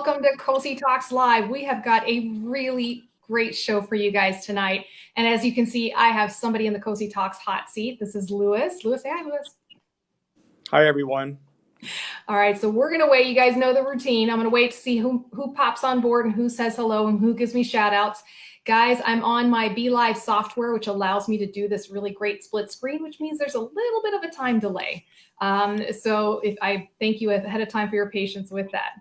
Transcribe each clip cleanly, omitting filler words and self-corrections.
welcome to Cosi Talks Live. We have got a really great show for you guys tonight. And as you can see, I have somebody in the Cosi Talks hot seat. This is Luis. Luis, say hi, Luis. Hi, everyone. All right, so we're going to wait. You guys know the routine. I'm going to wait to see who pops on board and who says hello and who gives me shout outs. Guys, I'm on my BeLive software, which allows me to do this really great split screen, which means there's a little bit of a time delay. So if I thank you ahead of time for your patience with that.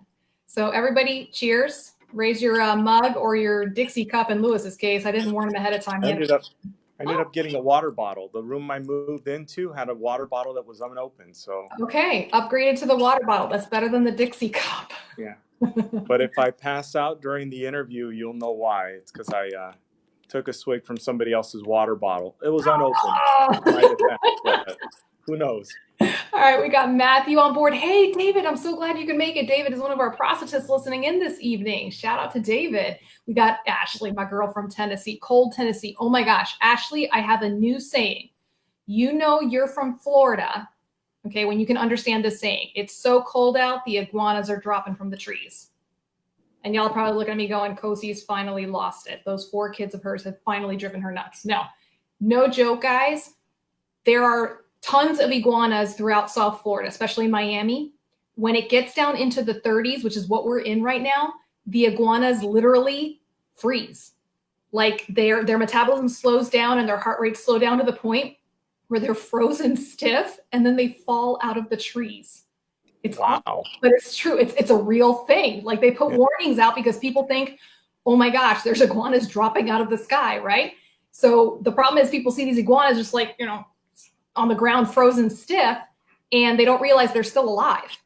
So everybody, cheers. Raise your mug or your Dixie cup in Lewis's case. I didn't warn him ahead of time. I ended up getting a water bottle. The room I moved into had a water bottle that was unopened. So okay, upgraded to the water bottle. That's better than the Dixie cup. Yeah. But if I pass out during the interview, you'll know why. It's because I took a swig from somebody else's water bottle. It was unopened. But who knows? All right, we got Matthew on board. Hey, David, I'm so glad you can make it. David is one of our prosthetists listening in this evening. Shout out to David. We got Ashley, my girl from Tennessee, Cold Tennessee. Oh my gosh, Ashley, I have a new saying. You know you're from Florida, okay, when you can understand this saying. It's so cold out, the iguanas are dropping from the trees. And y'all are probably looking at me going, Cosi's finally lost it. Those 4 kids of hers have finally driven her nuts. No joke, guys. There are tons of iguanas throughout South Florida, especially Miami. When it gets down into the 30s, which is what we're in right now, the iguanas literally freeze. Like their metabolism slows down and their heart rate slow down to the point where they're frozen stiff and then they fall out of the trees. It's awful, but it's true. It's a real thing. Like they put warnings out because people think, oh my gosh, there's iguanas dropping out of the sky, right? So the problem is people see these iguanas just like, on the ground frozen stiff, and they don't realize they're still alive.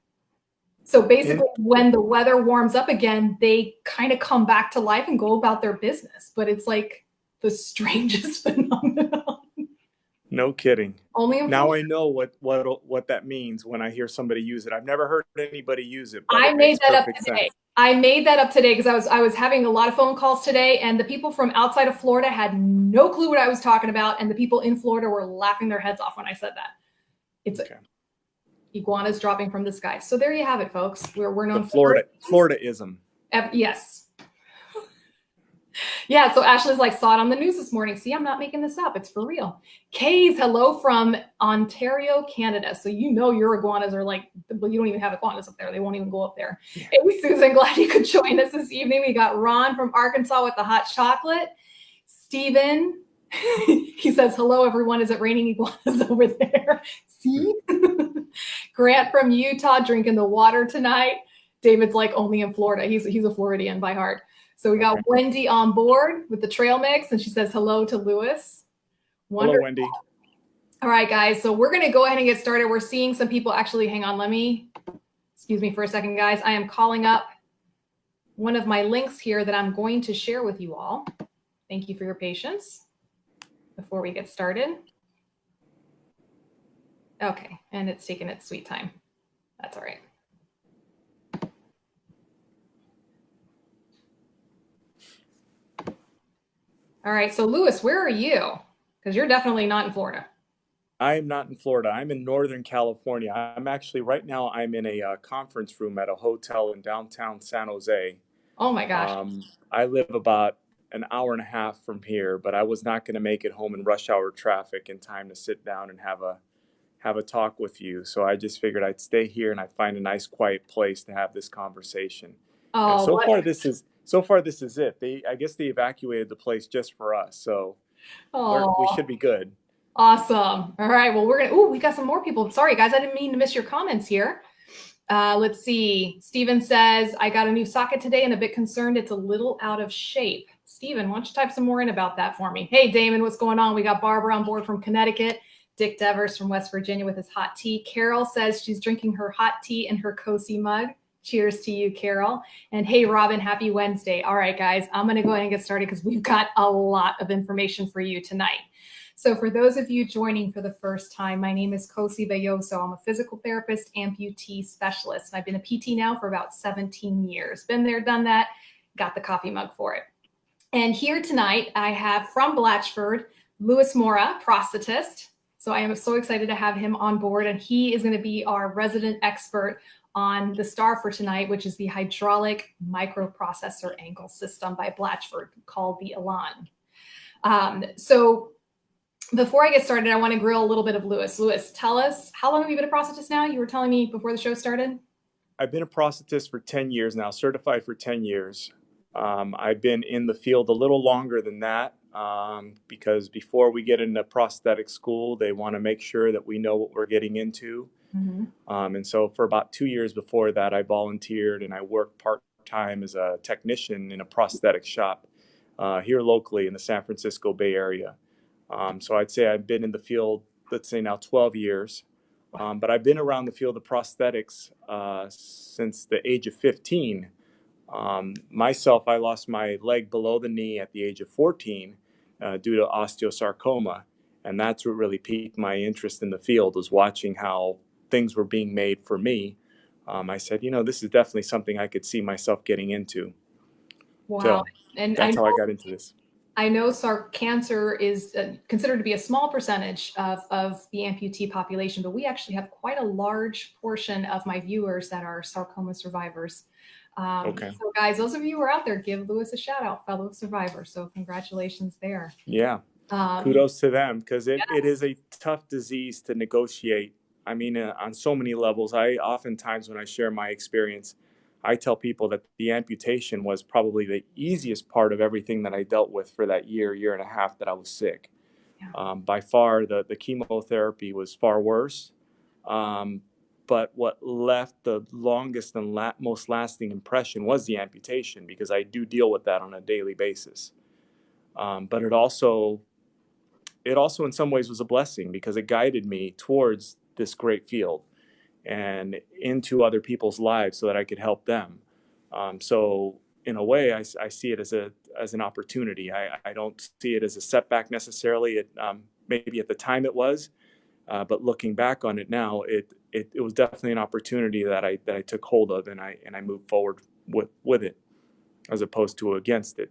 So basically when the weather warms up again, they kind of come back to life and go about their business. But it's like the strangest phenomenon. No kidding. Only now I know what that means when I hear somebody use it. I've never heard anybody use it. I made that up today. I made that up today because I was having a lot of phone calls today, and the people from outside of Florida had no clue what I was talking about, and the people in Florida were laughing their heads off when I said that. It's iguanas dropping from the sky. So there you have it, folks. We're known for Florida-ism. Yes. Yeah, so Ashley's like, saw it on the news this morning. See, I'm not making this up. It's for real. Kay's hello from Ontario, Canada. So your iguanas are like, well, you don't even have iguanas up there. They won't even go up there. Yeah. Hey, Susan, glad you could join us this evening. We got Ron from Arkansas with the hot chocolate. Steven, he says, hello, everyone. Is it raining iguanas over there? See? Grant from Utah drinking the water tonight. David's like only in Florida. He's a Floridian by heart. So we got Wendy on board with the trail mix, and she says hello to Luis. Wonderful. Hello, Wendy. All right, guys. So we're going to go ahead and get started. We're seeing some people actually. Hang on. Excuse me for a second, guys. I am calling up one of my links here that I'm going to share with you all. Thank you for your patience before we get started. Okay. And it's taking its sweet time. That's all right. All right, so Luis, where are you? Because you're definitely not in Florida. I'm not in Florida. I'm in Northern California. I'm in a conference room at a hotel in downtown San Jose. Oh my gosh. I live about an hour and a half from here, but I was not going to make it home in rush hour traffic in time to sit down and have a talk with you. So I just figured I'd stay here and I'd find a nice quiet place to have this conversation. Oh, and so far, this is it. I guess they evacuated the place just for us, so we should be good. Awesome. All right. Well, we got some more people. Sorry, guys. I didn't mean to miss your comments here. Let's see. Steven says, I got a new socket today and a bit concerned it's a little out of shape. Steven, why don't you type some more in about that for me? Hey, Damon, what's going on? We got Barbara on board from Connecticut. Dick Devers from West Virginia with his hot tea. Carol says she's drinking her hot tea in her Cosi mug. Cheers to you, Carol. And hey, Robin, happy Wednesday. All right, guys, I'm going to go ahead and get started because we've got a lot of information for you tonight. So for those of you joining for the first time, my name is Cosi Belloso. I'm a physical therapist, amputee specialist. And I've been a PT now for about 17 years. Been there, done that, got the coffee mug for it. And here tonight, I have from Blatchford, Luis Mora, prosthetist. So I am so excited to have him on board. And he is going to be our resident expert on the star for tonight, which is the Hydraulic Microprocessor Ankle system by Blatchford called the Elan. So before I get started, I want to grill a little bit of Luis. Luis, tell us, how long have you been a prosthetist now? You were telling me before the show started. I've been a prosthetist for 10 years now, certified for 10 years. I've been in the field a little longer than that because before we get into prosthetic school, they want to make sure that we know what we're getting into. And so for about 2 years before that, I volunteered and I worked part-time as a technician in a prosthetic shop here locally in the San Francisco Bay Area. So I'd say I've been in the field, let's say now 12 years. But I've been around the field of prosthetics since the age of 15. Myself, I lost my leg below the knee at the age of 14 due to osteosarcoma. And that's what really piqued my interest in the field, was watching how things were being made for me. I said, this is definitely something I could see myself getting into. Wow. So and that's how I got into this. I know cancer is considered to be a small percentage of the amputee population, but we actually have quite a large portion of my viewers that are sarcoma survivors. Okay. So guys, those of you who are out there, give Luis a shout out, fellow survivor. So congratulations there. Yeah. Kudos to them, because it is a tough disease to negotiate. I mean, on so many levels. Oftentimes when I share my experience, I tell people that the amputation was probably the easiest part of everything that I dealt with for that year and a half that I was sick. Yeah. By far, the chemotherapy was far worse. But what left the longest and most lasting impression was the amputation, because I do deal with that on a daily basis. But it also in some ways was a blessing, because it guided me towards this great field and into other people's lives so that I could help them. So in a way, I see it as an opportunity. I don't see it as a setback necessarily. Maybe at the time it was, but looking back on it now, it was definitely an opportunity that I took hold of, and I moved forward with it, as opposed to against it.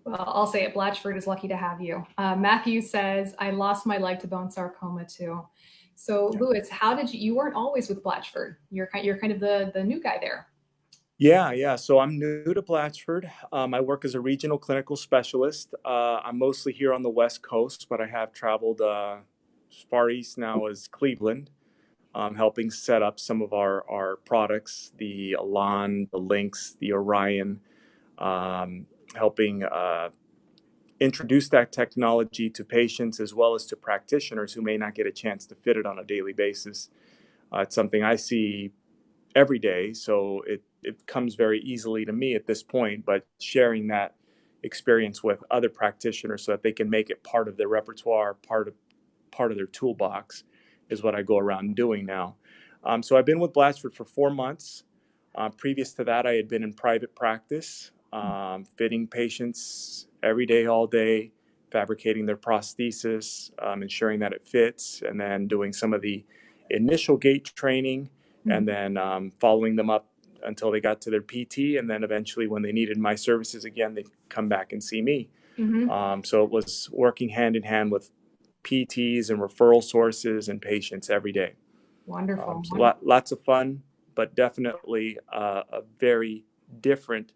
Well, I'll say it. Blatchford is lucky to have you. Matthew says, I lost my leg to bone sarcoma too. So Luis, how did you weren't always with Blatchford. You're kind of the new guy there. Yeah. So I'm new to Blatchford. I work as a regional clinical specialist. I'm mostly here on the West Coast, but I have traveled as far east now as Cleveland, helping set up some of our products, the Elan, the Lynx, the Orion, helping introduce that technology to patients as well as to practitioners who may not get a chance to fit it on a daily basis. It's something I see every day, so it comes very easily to me at this point, but sharing that experience with other practitioners so that they can make it part of their repertoire, part of their toolbox, is what I go around doing now. So I've been with Blatchford for 4 months. Previous to that, I had been in private practice, fitting patients every day, all day, fabricating their prosthesis, ensuring that it fits, and then doing some of the initial gait training, and then following them up until they got to their PT, and then eventually when they needed my services again, they'd come back and see me. So it was working hand in hand with PTs and referral sources and patients every day. Wonderful. So lots of fun, but definitely a very different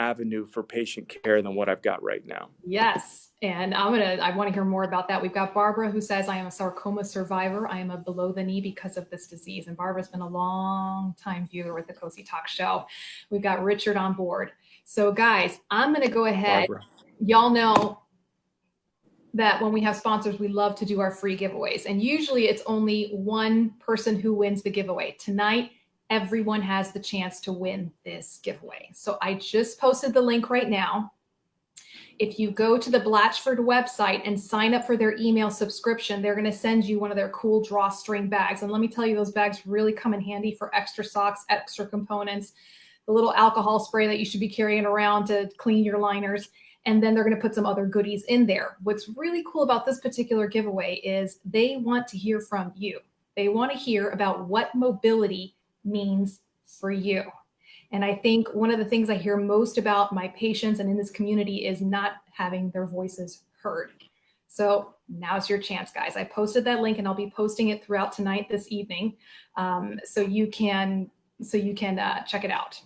avenue for patient care than what I've got right now. Yes. And I want to hear more about that. We've got Barbara, who says, I am a sarcoma survivor. I am a below the knee because of this disease. And Barbara's been a long time viewer with the Cosi Talk Show. We've got Richard on board. So guys, I'm going to go ahead. Barbara. Y'all know that when we have sponsors, we love to do our free giveaways. And usually it's only one person who wins the giveaway. Tonight, everyone has the chance to win this giveaway. So I just posted the link right now. If you go to the Blatchford website and sign up for their email subscription, they're going to send you one of their cool drawstring bags. And let me tell you, those bags really come in handy for extra socks, extra components, the little alcohol spray that you should be carrying around to clean your liners. And then they're going to put some other goodies in there. What's really cool about this particular giveaway is they want to hear from you. They want to hear about what mobility means for you. And I think one of the things I hear most about my patients and in this community is not having their voices heard. So now's your chance, guys. I posted that link and I'll be posting it throughout tonight, this evening. So you can so you can check it out.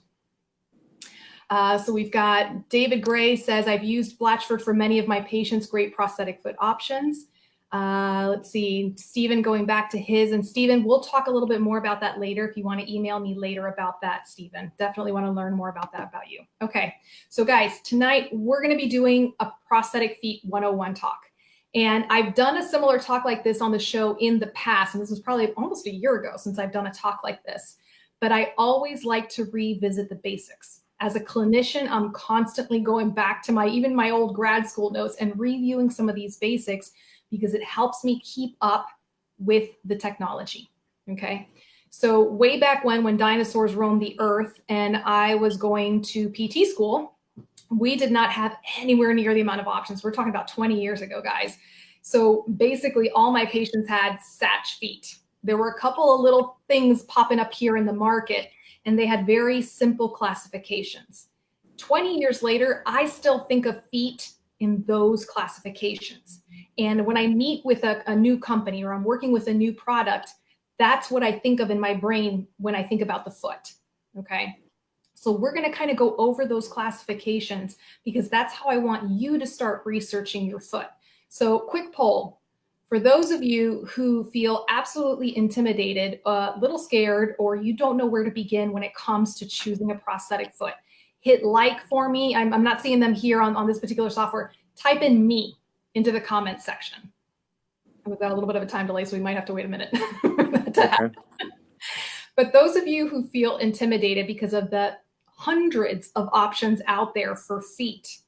So we've got David Gray says, I've used Blatchford for many of my patients, great prosthetic foot options. Let's see, Stephen going back to his, and Stephen, we'll talk a little bit more about that later if you want to email me later about that, Stephen. Definitely want to learn more about that about you. Okay, so guys, tonight we're going to be doing a prosthetic feet 101 talk. And I've done a similar talk like this on the show in the past, and this was probably almost a year ago since I've done a talk like this. But I always like to revisit the basics. As a clinician, I'm constantly going back to even my old grad school notes and reviewing some of these basics because it helps me keep up with the technology, okay? So way back when dinosaurs roamed the earth and I was going to PT school, we did not have anywhere near the amount of options. We're talking about 20 years ago, guys. So basically all my patients had Satch feet. There were a couple of little things popping up here in the market, and they had very simple classifications. 20 years later, I still think of feet in those classifications. And when I meet with a new company or I'm working with a new product, that's what I think of in my brain when I think about the foot, okay? So we're going to kind of go over those classifications because that's how I want you to start researching your foot. So quick poll. For those of you who feel absolutely intimidated, a little scared, or you don't know where to begin when it comes to choosing a prosthetic foot, hit like for me. I'm not seeing them here on this particular software. Type in me into the comments section. We've got a little bit of a time delay, so we might have to wait a minute for that to happen. But those of you who feel intimidated because of the hundreds of options out there for feet,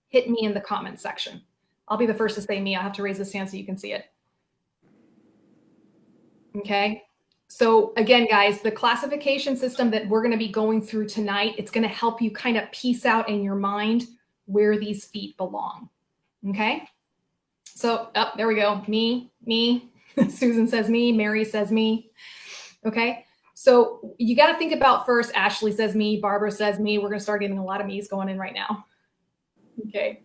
hit me in the comments section. I'll be the first to say me. I'll have to raise this hand so you can see it. Okay. So again, guys, the classification system that we're going to be going through tonight, it's going to help you kind of piece out in your mind where these feet belong. Okay. So, oh, there we go. Me. Susan says me. Mary says me. Okay. So you got to think about first, Ashley says me. Barbara says me. We're going to start getting a lot of me's going in right now. Okay.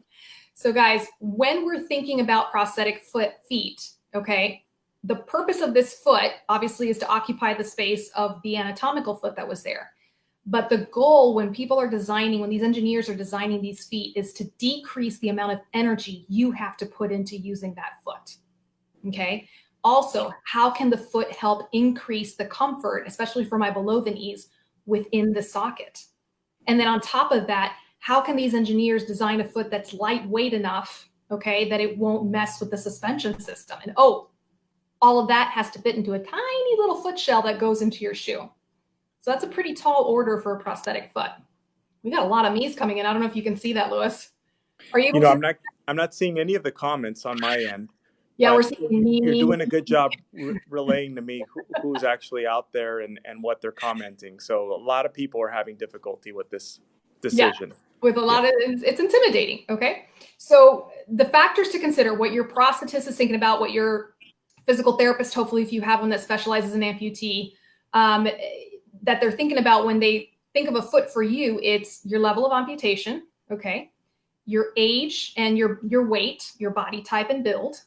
So guys, when we're thinking about prosthetic feet, okay, the purpose of this foot obviously is to occupy the space of the anatomical foot that was there. But the goal when people are designing, when these engineers are designing these feet, is to decrease the amount of energy you have to put into using that foot. Okay. Also, how can the foot help increase the comfort, especially for my below the knees, within the socket? And then on top of that, how can these engineers design a foot that's lightweight enough, okay, that it won't mess with the suspension system? And oh, all of that has to fit into a tiny little foot shell that goes into your shoe. So that's a pretty tall order for a prosthetic foot. We got a lot of me's coming in. I don't know if you can see that, Lewis. Are you able to? I'm not seeing any of the comments on my end. Yeah, we're seeing me. You're doing a good job relaying to me who's actually out there and what they're commenting. So a lot of people are having difficulty with this decision. Yeah, with a lot of it's intimidating. Okay, so the factors to consider: what your prosthetist is thinking about, what your physical therapist, hopefully if you have one that specializes in amputee, that they're thinking about when they think of a foot for you. It's your level of amputation, okay, your age and your weight, your body type and build,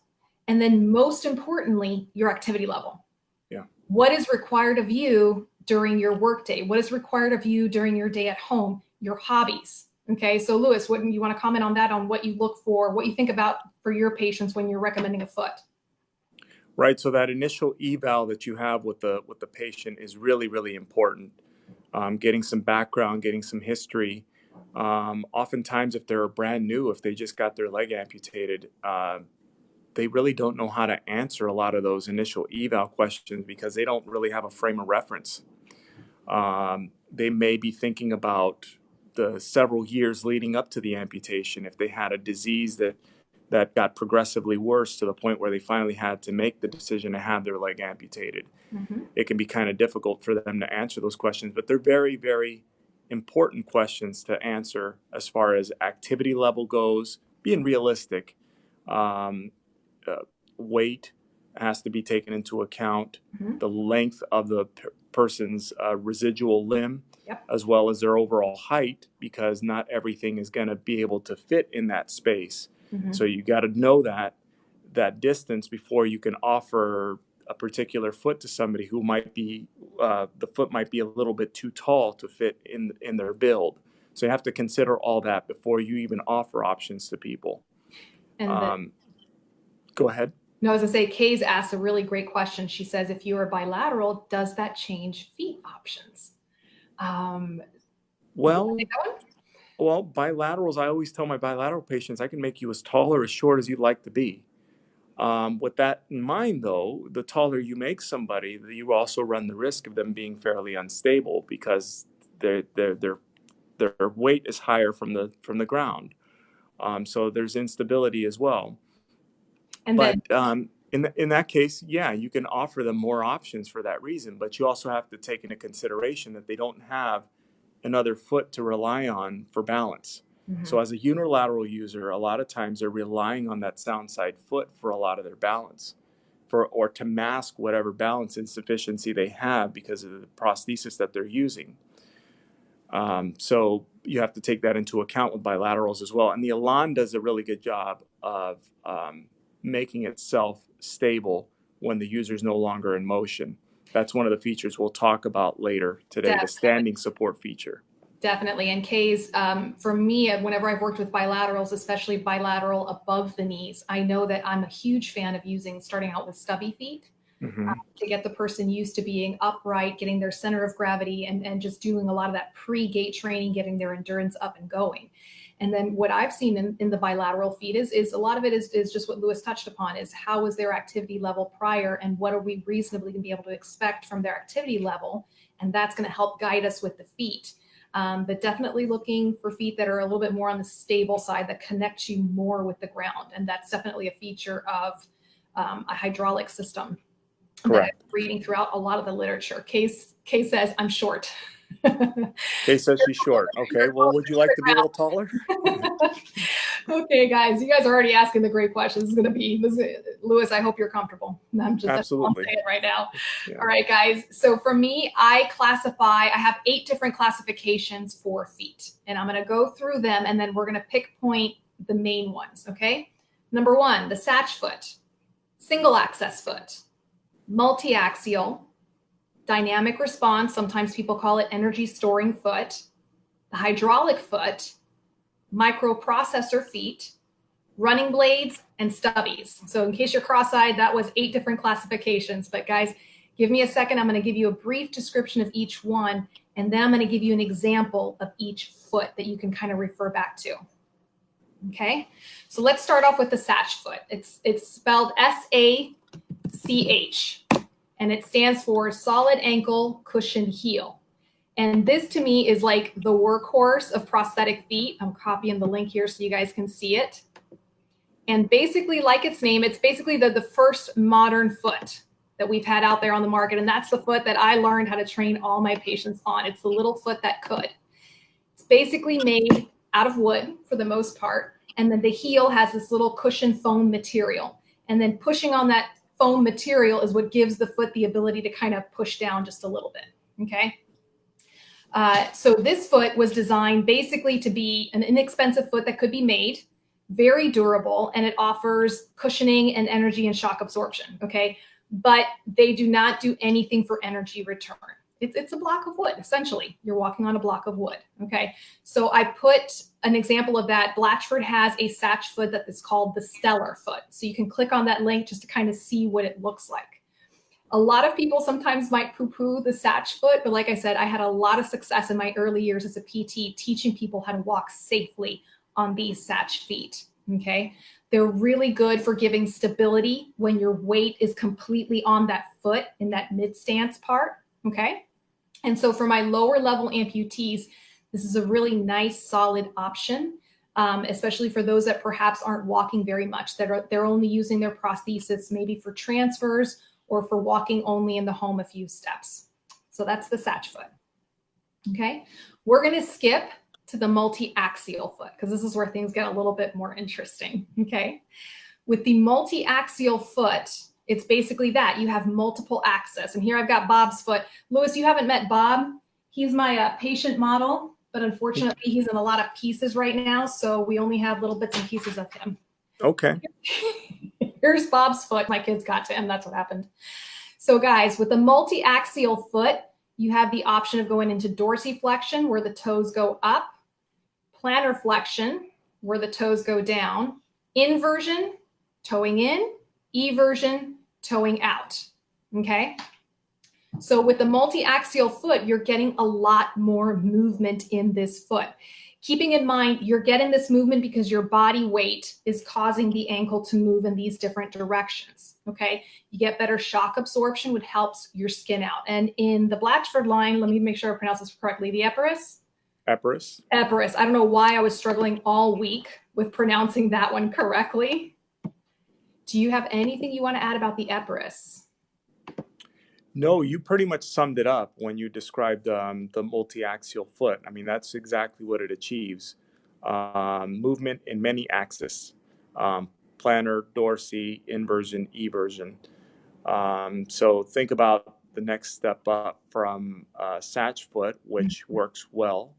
and then most importantly, your activity level. Yeah. What is required of you during your workday? What is required of you during your day at home? Your hobbies. Okay, so Lewis, what you want to comment on that, on what you look for, what you think about for your patients when you're recommending a foot? Right. So that initial eval that you have with the patient is really, really important. Getting some background, getting some history. Oftentimes, if they're brand new, if they just got their leg amputated, they really don't know how to answer a lot of those initial eval questions because they don't really have a frame of reference. They may be thinking about the several years leading up to the amputation. If they had a disease that got progressively worse to the point where they finally had to make the decision to have their leg amputated. Mm-hmm. It can be kind of difficult for them to answer those questions, but they're very, very important questions to answer as far as activity level goes, being realistic. Weight has to be taken into account, mm-hmm. the length of the person's residual limb, yep. as well as their overall height, because not everything is going to be able to fit in that space. Mm-hmm. So you got to know that distance before you can offer a particular foot to somebody who might be, the foot might be a little bit too tall to fit in their build. So you have to consider all that before you even offer options to people. And go ahead. No, I was gonna say, Kay's asked a really great question. She says, if you are bilateral, does that change feet options? Well, bilaterals, I always tell my bilateral patients, I can make you as tall or as short as you'd like to be. With that in mind, though, the taller you make somebody, you also run the risk of them being fairly unstable because their weight is higher from the ground. So there's instability as well. And but in that case, yeah, you can offer them more options for that reason. But you also have to take into consideration that they don't have another foot to rely on for balance. So as a unilateral user, a lot of times they're relying on that sound side foot for a lot of their balance, or to mask whatever balance insufficiency they have because of the prosthesis that they're using. So you have to take that into account with bilaterals as well. And the Elan does a really good job of making itself stable when the user is no longer in motion. That's one of the features we'll talk about later today, Definitely. The standing support feature. Definitely. And Kay's, for me, whenever I've worked with bilaterals, especially bilateral above the knees, I know that I'm a huge fan of starting out with stubby feet to get the person used to being upright, getting their center of gravity, and just doing a lot of that pre-gait training, getting their endurance up and going. And then what I've seen in the bilateral feet is a lot of it is just what Luis touched upon, is how was their activity level prior and what are we reasonably going to be able to expect from their activity level. And that's going to help guide us with the feet. But definitely looking for feet that are a little bit more on the stable side that connect you more with the ground. And that's definitely a feature of a hydraulic system. Correct. That I'm reading throughout a lot of the literature. Kay says, I'm short. Kay says she's short. Okay, well, would you like to be a little taller? Okay, guys, you guys are already asking the great questions. Luis, I hope you're comfortable. I'm just Absolutely. saying right now. Yeah. All right, guys. So for me, I have 8 different classifications for feet, and I'm going to go through them, and then we're going to pick point the main ones. Okay. Number 1, the Satch foot, single access foot, multi-axial, dynamic response. Sometimes people call it energy storing foot, the hydraulic foot, microprocessor feet, running blades, and stubbies. So in case you're cross-eyed, that was 8 different classifications. But guys, give me a second. I'm going to give you a brief description of each one, and then I'm going to give you an example of each foot that you can kind of refer back to. Okay, so let's start off with the Satch foot. It's spelled SACH, and it stands for solid ankle cushioned heel. And this to me is like the workhorse of prosthetic feet. I'm copying the link here so you guys can see it. And basically, like its name, it's basically the first modern foot that we've had out there on the market. And that's the foot that I learned how to train all my patients on. It's the little foot that could. It's basically made out of wood for the most part. And then the heel has this little cushion foam material. And then pushing on that foam material is what gives the foot the ability to kind of push down just a little bit. Okay. So this foot was designed basically to be an inexpensive foot that could be made, very durable, and it offers cushioning and energy and shock absorption. Okay. But they do not do anything for energy return. It's a block of wood, essentially. You're walking on a block of wood. Okay. So I put an example of that. Blatchford has a Satch foot that is called the Stellar foot. So you can click on that link just to kind of see what it looks like. A lot of people sometimes might poo-poo the Satch foot, but like I said, I had a lot of success in my early years as a PT teaching people how to walk safely on these Satch feet. Okay. They're really good for giving stability when your weight is completely on that foot in that mid stance part. Okay. And so for my lower level amputees, this is a really nice, solid option, especially for those that perhaps aren't walking very much, they're only using their prosthesis maybe for transfers or for walking only in the home a few steps. So that's the Satch foot. Okay. We're going to skip to the multi-axial foot because this is where things get a little bit more interesting. Okay. With the multi-axial foot, it's basically that you have multiple access. And here I've got Bob's foot. Luis, you haven't met Bob. He's my patient model, but unfortunately he's in a lot of pieces right now. So we only have little bits and pieces of him. Okay. Here's Bob's foot. My kids got to him. That's what happened. So guys, with the multi-axial foot, you have the option of going into dorsiflexion, where the toes go up, plantar flexion, where the toes go down, inversion, toeing in, eversion, toeing out. Okay? So with the multi-axial foot, you're getting a lot more movement in this foot. Keeping in mind, you're getting this movement because your body weight is causing the ankle to move in these different directions, okay? You get better shock absorption, which helps your skin out. And in the Blatchford line, let me make sure I pronounce this correctly, the Epirus? Epirus. Epirus. I don't know why I was struggling all week with pronouncing that one correctly. Do you have anything you want to add about the Epirus? No, you pretty much summed it up when you described the multi-axial foot. I mean, that's exactly what it achieves. Movement in many axes, plantar, dorsal, inversion, eversion. So think about the next step up from Satch foot, which works well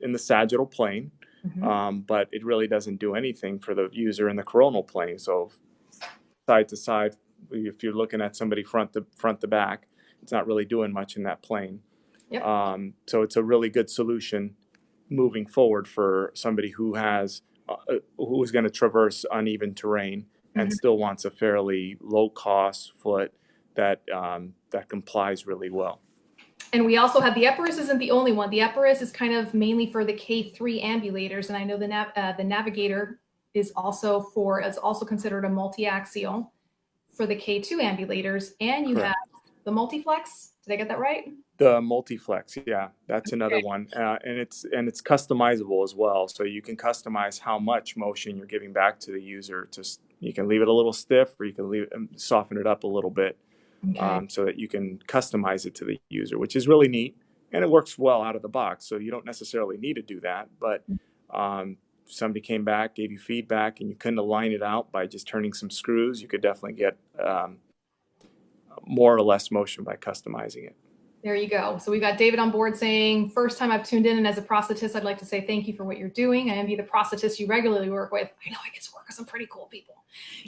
in the sagittal plane, but it really doesn't do anything for the user in the coronal plane. So side to side, if you're looking at somebody front to back, it's not really doing much in that plane. Yep. So it's a really good solution moving forward for somebody who has who is going to traverse uneven terrain and still wants a fairly low cost foot that that complies really well. And we also have the Epirus isn't the only one. The Epirus is kind of mainly for the K3 ambulators, and I know the Navigator is also considered a multi-axial for the K2 ambulators, and you have the multiflex. Did I get that right? The multiflex, yeah, that's another one, and it's customizable as well. So you can customize how much motion you're giving back to the user. You can leave it a little stiff, or you can soften it up a little bit, so that you can customize it to the user, which is really neat, and it works well out of the box. So you don't necessarily need to do that, but somebody came back, gave you feedback, and you couldn't align it out by just turning some screws, you could definitely get more or less motion by customizing it. There you go. So we got David on board saying, first time I've tuned in, and as a prosthetist, I'd like to say thank you for what you're doing. I envy the prosthetists you regularly work with. I know I get to work with some pretty cool people.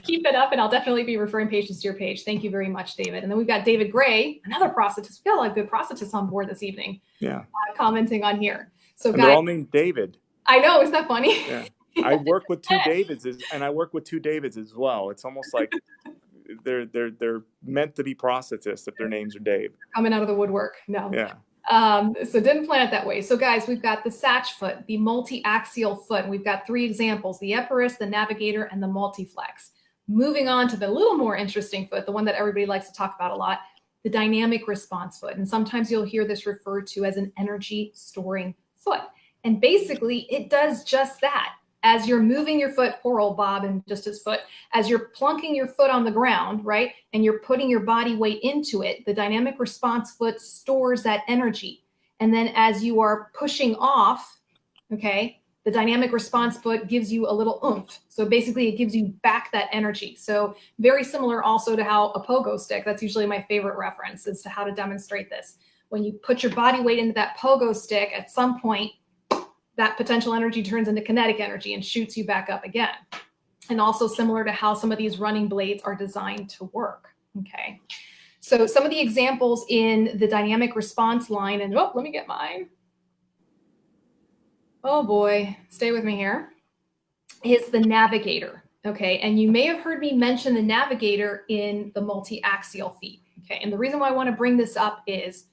Keep it up, and I'll definitely be referring patients to your page. Thank you very much, David. And then we've got David Gray, another prosthetist. We got a lot of good prosthetists on board this evening. Yeah. Commenting on here. So and guys, they're all named David. I know, isn't that funny? Yeah. I work with two Davids, and I work with two Davids as well. It's almost like they're meant to be prosthetists if their names are Dave. Coming out of the woodwork. No. Yeah. So didn't plan it that way. So guys, we've got the Satch foot, the multi-axial foot. We've got three examples: the Epirus, the Navigator, and the Multiflex. Moving on to the little more interesting foot, the one that everybody likes to talk about a lot, the dynamic response foot. And sometimes you'll hear this referred to as an energy storing foot. And basically it does just that. As you're moving your foot, poor old Bob and just his foot, as you're plunking your foot on the ground, right, and you're putting your body weight into it, the dynamic response foot stores that energy. And then as you are pushing off, okay, the dynamic response foot gives you a little oomph. So basically it gives you back that energy. So very similar also to how a pogo stick, that's usually my favorite reference as to how to demonstrate this. When you put your body weight into that pogo stick, at some point, that potential energy turns into kinetic energy and shoots you back up again. And also similar to how some of these running blades are designed to work, okay? So some of the examples in the dynamic response line, and let me get mine. Oh boy, stay with me here, is the Navigator, okay? And you may have heard me mention the Navigator in the multi-axial feet, okay? And the reason why I wanna bring this up is,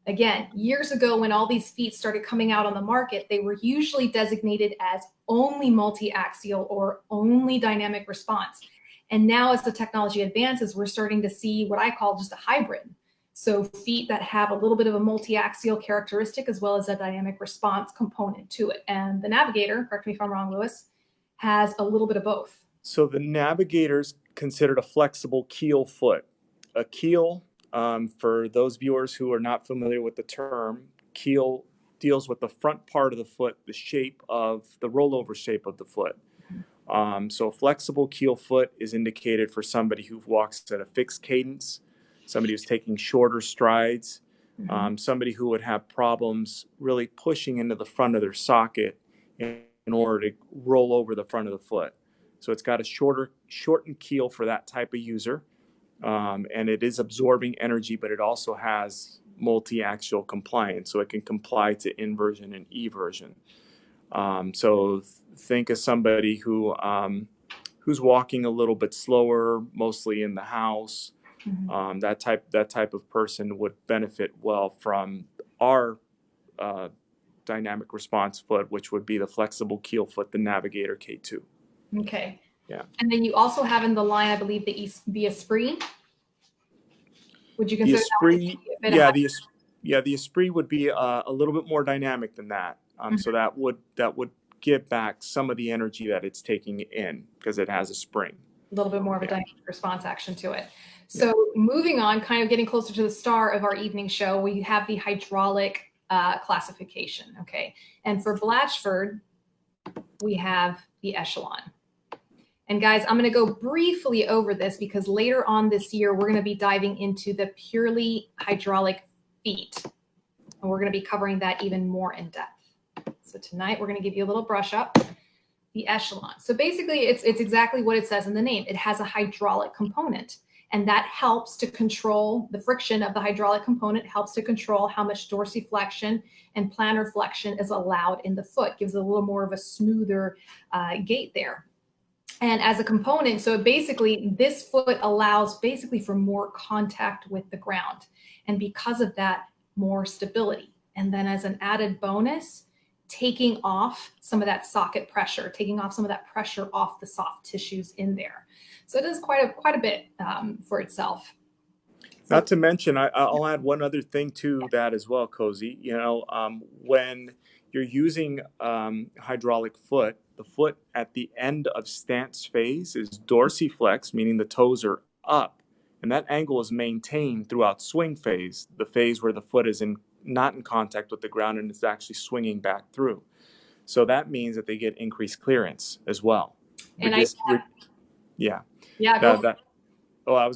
again, years ago when all these feet started coming out on the market, they were usually designated as only multi-axial or only dynamic response. And now as the technology advances, we're starting to see what I call just a hybrid. So feet that have a little bit of a multi-axial characteristic as well as a dynamic response component to it. And the Navigator, correct me if I'm wrong, Louis, has a little bit of both. So the Navigator's considered a flexible keel foot. A keel, for those viewers who are not familiar with the term, keel deals with the front part of the foot, the shape of the rollover shape of the foot. So a flexible keel foot is indicated for somebody who walks at a fixed cadence, somebody who's taking shorter strides, somebody who would have problems really pushing into the front of their socket in order to roll over the front of the foot. So it's got a shortened keel for that type of user. and it is absorbing energy, but it also has multi-axial compliance, so it can comply to inversion and eversion. So think of somebody who's walking a little bit slower, mostly in the house. That type of person would benefit well from our dynamic response foot, which would be the flexible keel foot, the Navigator K2. Okay. Yeah. And then you also have in the line, I believe, the Esprit. Would you The consider Esprit, that the Esprit would be a little bit more dynamic than that. So that would give back some of the energy that it's taking in because it has a spring. a little bit more of a dynamic response action to it? So moving on, kind of getting closer to the star of our evening show, we have the hydraulic classification. Okay. And for Blatchford, we have the Echelon. And guys, I'm going to go briefly over this because later on this year, we're going to be diving into the purely hydraulic feet. And we're going to be covering that even more in depth. So tonight, we're going to give you a little brush up. The Echelon. So basically, it's exactly what it says in the name. It has a hydraulic component. And that helps to control the friction of the hydraulic component, helps to control how much dorsiflexion and plantar flexion is allowed in the foot, gives it a little more of a smoother gait there. And as a component, so basically this foot allows basically for more contact with the ground. And because of that, more stability. And then as an added bonus, taking off some of that socket pressure, taking off some of that pressure off the soft tissues in there. So it does quite a bit for itself. Not to mention, I'll add one other thing to that as well, Cosi. When you're using hydraulic foot, the foot at the end of stance phase is dorsiflex, meaning the toes are up. And that angle is maintained throughout swing phase, the phase where the foot is not in contact with the ground and it's actually swinging back through. So that means that they get increased clearance as well. And I was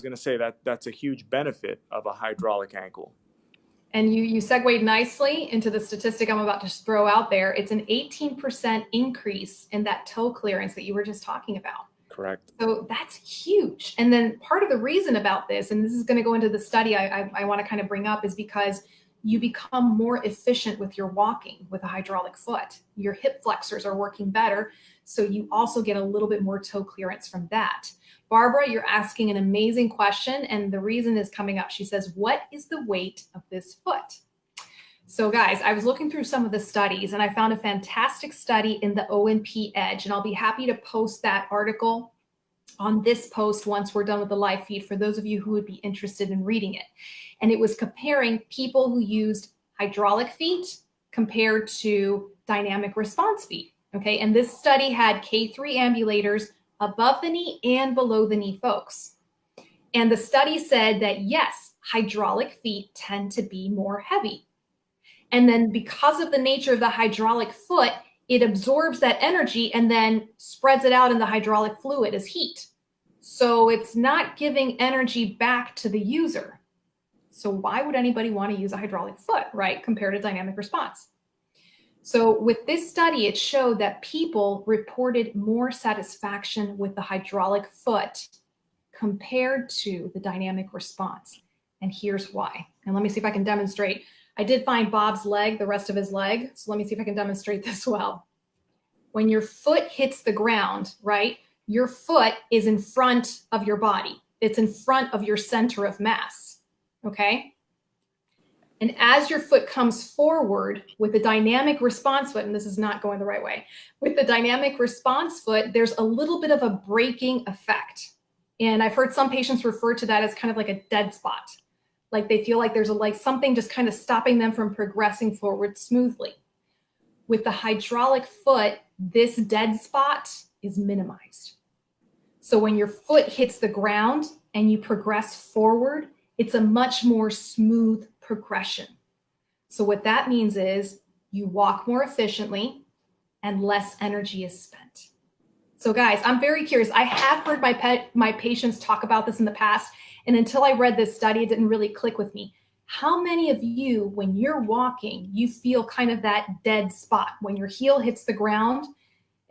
going to say that's a huge benefit of a hydraulic ankle. And you segued nicely into the statistic I'm about to throw out there. It's an 18% increase in that toe clearance that you were just talking about. Correct. So that's huge. And then part of the reason about this, and this is going to go into the study I want to kind of bring up, is because you become more efficient with your walking with a hydraulic foot. Your hip flexors are working better, so you also get a little bit more toe clearance from that. Barbara, you're asking an amazing question, and the reason is coming up. She says, what is the weight of this foot? So guys, I was looking through some of the studies, and I found a fantastic study in the O&P Edge, and I'll be happy to post that article on this post once we're done with the live feed for those of you who would be interested in reading it. And it was comparing people who used hydraulic feet compared to dynamic response feet. Okay, and this study had K3 ambulators above the knee and below the knee folks. And the study said that yes, hydraulic feet tend to be more heavy. And then because of the nature of the hydraulic foot, it absorbs that energy and then spreads it out in the hydraulic fluid as heat. So it's not giving energy back to the user. So why would anybody want to use a hydraulic foot, right, compared to dynamic response? So with this study, it showed that people reported more satisfaction with the hydraulic foot compared to the dynamic response. And here's why. And let me see if I can demonstrate. I did find Bob's leg, the rest of his leg. So let me see if I can demonstrate this well. When your foot hits the ground, right, your foot is in front of your body. It's in front of your center of mass, okay? And as your foot comes forward with the dynamic response foot, and this is not going the right way, with the dynamic response foot, there's a little bit of a braking effect. And I've heard some patients refer to that as kind of like a dead spot. Like they feel like there's something just kind of stopping them from progressing forward smoothly. With the hydraulic foot, this dead spot is minimized. So when your foot hits the ground and you progress forward, it's a much more smooth progression. So what that means is you walk more efficiently and less energy is spent. So guys, I'm very curious. I have heard my patients talk about this in the past, and until I read this study, it didn't really click with me. How many of you, when you're walking, you feel kind of that dead spot when your heel hits the ground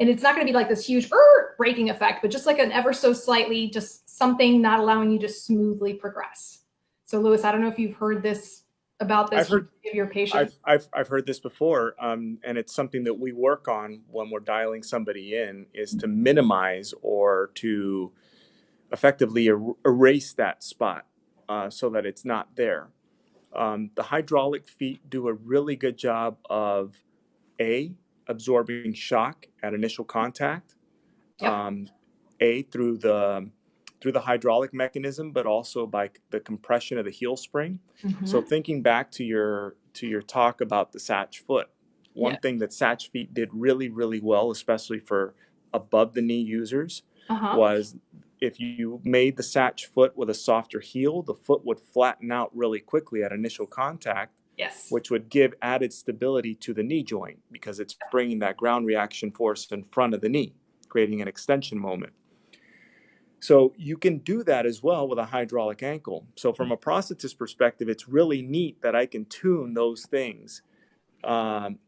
And it's not going to be like this huge braking effect, but just like an ever so slightly, just something not allowing you to smoothly progress. So Louis, I don't know if you've heard this about this I've heard of your patients. I've heard this before, and it's something that we work on when we're dialing somebody in, is to minimize or to effectively erase that spot so that it's not there. The hydraulic feet do a really good job of absorbing shock at initial contact, Yep. through the hydraulic mechanism, but also by the compression of the heel spring. So thinking back to your talk about the Satch foot, one thing that Satch feet did really, really well, especially for above the knee users, was if you made the Satch foot with a softer heel, the foot would flatten out really quickly at initial contact. Yes. Which would give added stability to the knee joint because it's bringing that ground reaction force in front of the knee, creating an extension moment. So you can do that as well with a hydraulic ankle. So from a prosthetist perspective, it's really neat that I can tune those things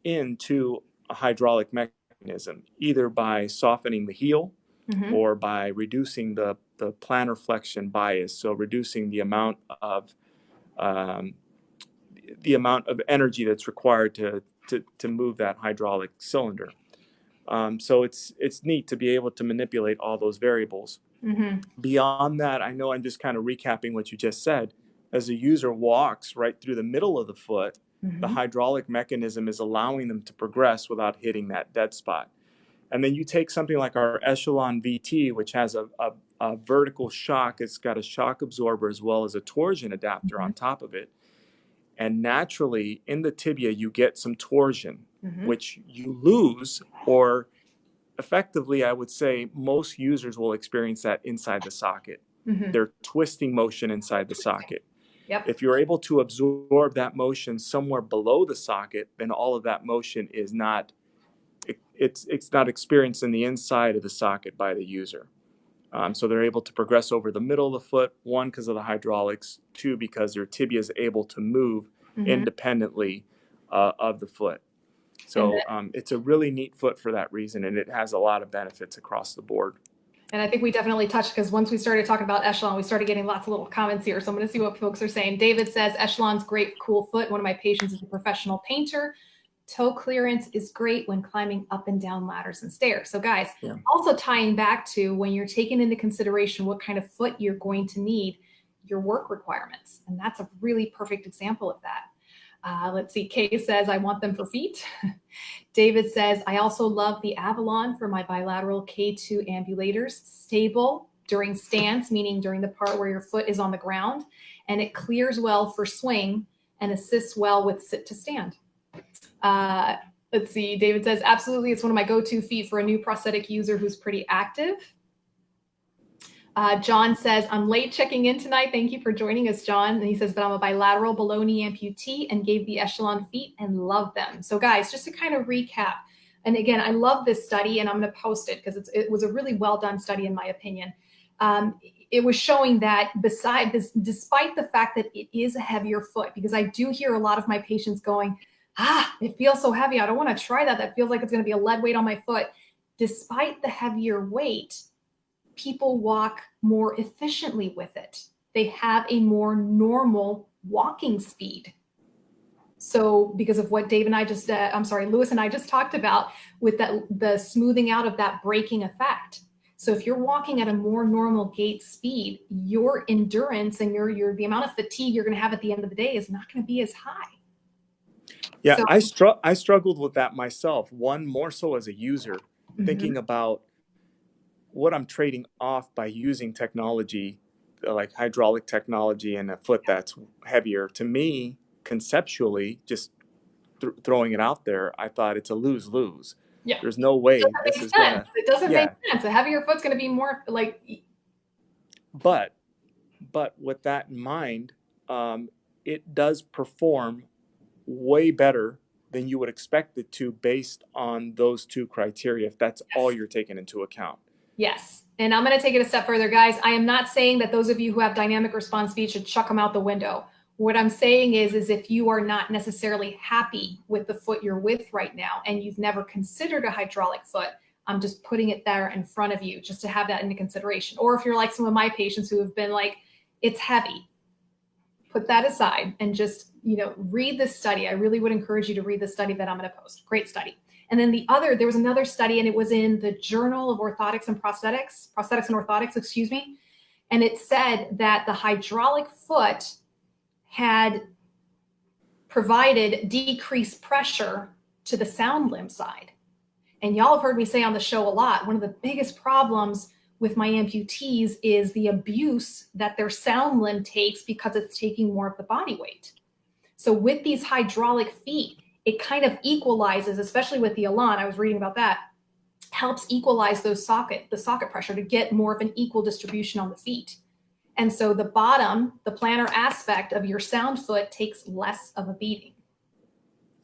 into a hydraulic mechanism, either by softening the heel or by reducing the plantar flexion bias, so reducing the amount of energy that's required to move that hydraulic cylinder. So it's neat to be able to manipulate all those variables. Beyond that, I know I'm just kind of recapping what you just said. As a user walks right through the middle of the foot, the hydraulic mechanism is allowing them to progress without hitting that dead spot. And then you take something like our Echelon VT, which has a vertical shock. It's got a shock absorber as well as a torsion adapter on top of it. And naturally, in the tibia, you get some torsion, which you lose, or effectively, I would say most users will experience that inside the socket. They're twisting motion inside the socket. Yep. If you're able to absorb that motion somewhere below the socket, then all of that motion is not, it's not experienced in the inside of the socket by the user. So they're able to progress over the middle of the foot, one, because of the hydraulics, two, because their tibia is able to move independently of the foot. So it's a really neat foot for that reason, and it has a lot of benefits across the board. And I think we definitely touched, because once we started talking about Echelon, we started getting lots of little comments here. So I'm going to see what folks are saying. David says, Echelon's great, cool foot. One of my patients is a professional painter. Toe clearance is great when climbing up and down ladders and stairs. So guys, also tying back to when you're taking into consideration what kind of foot you're going to need, your work requirements. And that's a really perfect example of that. Let's see. Kay says, I want them for feet. David says, I also love the Avalon for my bilateral K2 ambulators. Stable during stance, meaning during the part where your foot is on the ground, and it clears well for swing and assists well with sit to stand. Let's see. David says, absolutely. It's one of my go-to feet for a new prosthetic user who's pretty active. John says, I'm late checking in tonight. Thank you for joining us, John. And he says, but I'm a bilateral below knee amputee and gave the Echelon feet and love them. So guys, just to kind of recap, and again, I love this study and I'm going to post it because it was a really well done study in my opinion. It was showing that despite the fact that it is a heavier foot, because I do hear a lot of my patients going, it feels so heavy. I don't want to try that. That feels like it's going to be a lead weight on my foot. Despite the heavier weight, people walk more efficiently with it. They have a more normal walking speed. So because of what Dave and I just, Louis and I just talked about with the smoothing out of that braking effect. So if you're walking at a more normal gait speed, your endurance and the amount of fatigue you're going to have at the end of the day is not going to be as high. Yeah, I struggled with that myself. One, more so as a user, thinking about what I'm trading off by using technology, like hydraulic technology and a foot that's heavier. To me, conceptually, just throwing it out there, I thought it's a lose-lose. Yeah. There's no way this is going to... It doesn't make sense. A heavier foot's going to be more like... But with that in mind, it does perform way better than you would expect it to based on those two criteria, if that's all you're taking into account. Yes. And I'm going to take it a step further, guys. I am not saying that those of you who have dynamic response feet should chuck them out the window. What I'm saying is if you are not necessarily happy with the foot you're with right now and you've never considered a hydraulic foot, I'm just putting it there in front of you just to have that into consideration. Or if you're like some of my patients who have been like, it's heavy, put that aside and just, read this study. I really would encourage you to read the study that I'm going to post. Great study. And then there was another study, and it was in the Journal of Prosthetics and Orthotics, excuse me. And it said that the hydraulic foot had provided decreased pressure to the sound limb side. And y'all have heard me say on the show a lot, one of the biggest problems with my amputees is the abuse that their sound limb takes because it's taking more of the body weight. So with these hydraulic feet, it kind of equalizes, especially with the Elan, I was reading about that, helps equalize the socket pressure to get more of an equal distribution on the feet. And so the bottom, the plantar aspect of your sound foot takes less of a beating.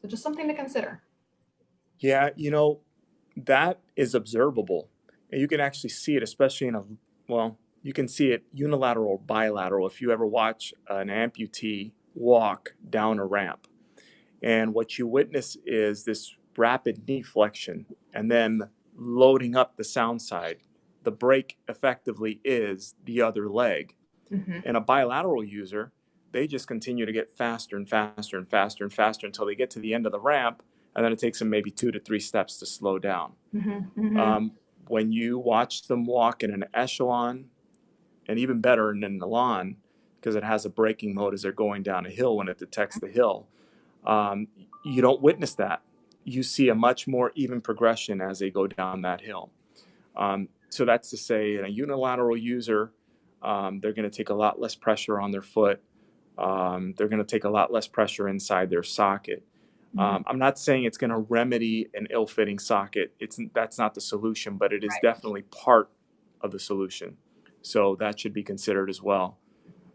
So just something to consider. Yeah, that is observable. And you can actually see it, especially you can see it unilateral or bilateral if you ever watch an amputee walk down a ramp. And what you witness is this rapid knee flexion and then loading up the sound side. The brake effectively is the other leg. Mm-hmm. And a bilateral user, they just continue to get faster and faster and faster and faster until they get to the end of the ramp, and then it takes them maybe 2 to 3 steps to slow down. Mm-hmm. Mm-hmm. When you watch them walk in an echelon, and even better in an Elan, because it has a braking mode as they're going down a hill when it detects the hill, you don't witness that. You see a much more even progression as they go down that hill. So that's to say, in a unilateral user, they're going to take a lot less pressure on their foot. They're going to take a lot less pressure inside their socket. I'm not saying it's going to remedy an ill-fitting socket. That's not the solution, but it is definitely part of the solution. So that should be considered as well.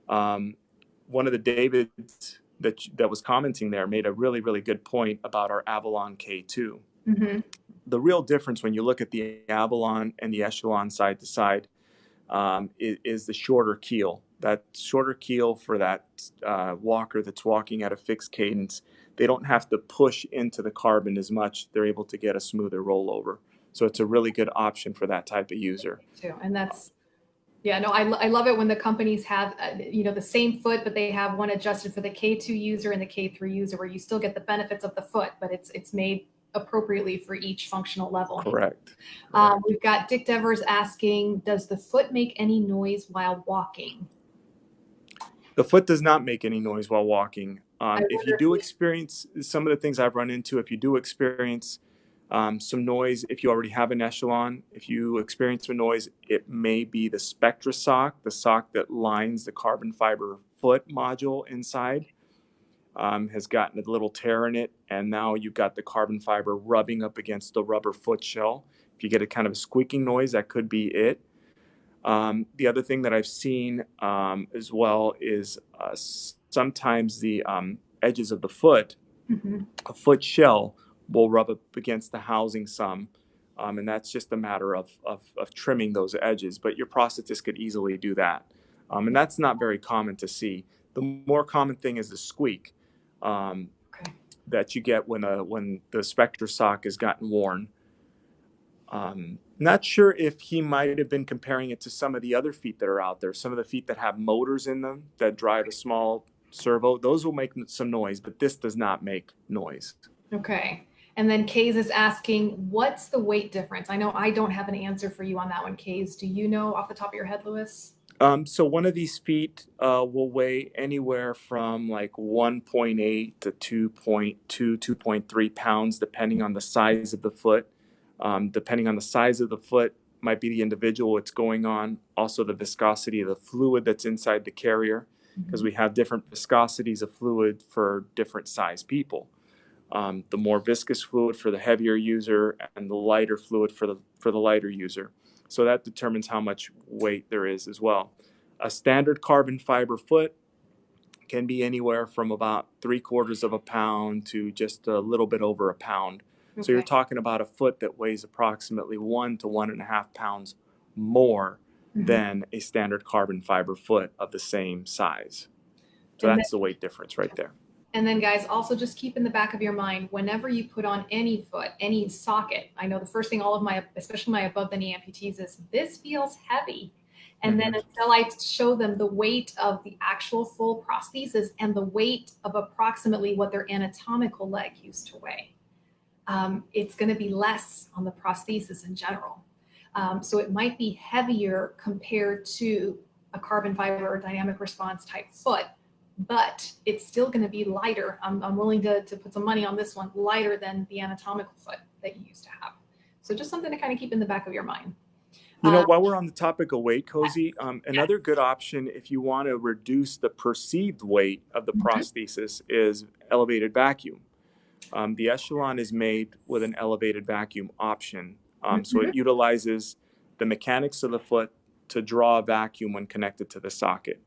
One of the Davids that was commenting there made a really, really good point about our Avalon K2. Mm-hmm. The real difference when you look at the Avalon and the Echelon side to side is the shorter keel. That shorter keel for that walker that's walking at a fixed cadence, they don't have to push into the carbon as much. They're able to get a smoother rollover. So it's a really good option for that type of user. Too. And that's, I love it when the companies have, the same foot, but they have one adjusted for the K2 user and the K3 user, where you still get the benefits of the foot, but it's made appropriately for each functional level. Correct. We've got Dick Devers asking, does the foot make any noise while walking? The foot does not make any noise while walking. If you do experience some of the things I've run into, if you do experience some noise, if you already have an Echelon, if you experience some noise, it may be the Spectra sock, the sock that lines the carbon fiber foot module inside, has gotten a little tear in it, and now you've got the carbon fiber rubbing up against the rubber foot shell. If you get a kind of a squeaking noise, that could be it. The other thing that I've seen as well is sometimes the edges of the foot, a foot shell, will rub up against the housing some, and that's just a matter of trimming those edges. But your prosthetist could easily do that, and that's not very common to see. The more common thing is the squeak that you get when the Spectra sock has gotten worn. Not sure if he might have been comparing it to some of the other feet that are out there. Some of the feet that have motors in them that drive a small servo, those will make some noise, but this does not make noise. Okay. And then Kays is asking, what's the weight difference? I know I don't have an answer for you on that one, Kays. Do you know off the top of your head, Louis? So one of these feet will weigh anywhere from like 1.8 to 2.2, 2.3 pounds, depending on the size of the foot. Depending on the size of the foot, might be the individual it's going on, also the viscosity of the fluid that's inside the carrier, because we have different viscosities of fluid for different size people. The more viscous fluid for the heavier user, and the lighter fluid for the lighter user. So that determines how much weight there is as well. A standard carbon fiber foot can be anywhere from about 3/4 of a pound to just a little bit over a pound. Okay. So you're talking about a foot that weighs approximately 1 to 1.5 pounds more than a standard carbon fiber foot of the same size. So that's the weight difference right there. And then guys, also just keep in the back of your mind, whenever you put on any foot, any socket, I know the first thing all of my, especially my above the knee amputees is, this feels heavy. And then until I show them the weight of the actual full prosthesis and the weight of approximately what their anatomical leg used to weigh, it's going to be less on the prosthesis in general. So it might be heavier compared to a carbon fiber or dynamic response type foot, but it's still going to be lighter. I'm willing to put some money on this one, lighter than the anatomical foot that you used to have. So just something to kind of keep in the back of your mind. You know, while we're on the topic of weight, Cosi, another good option if you want to reduce the perceived weight of the prosthesis is elevated vacuum. The Echelon is made with an elevated vacuum option. So it utilizes the mechanics of the foot to draw a vacuum when connected to the socket.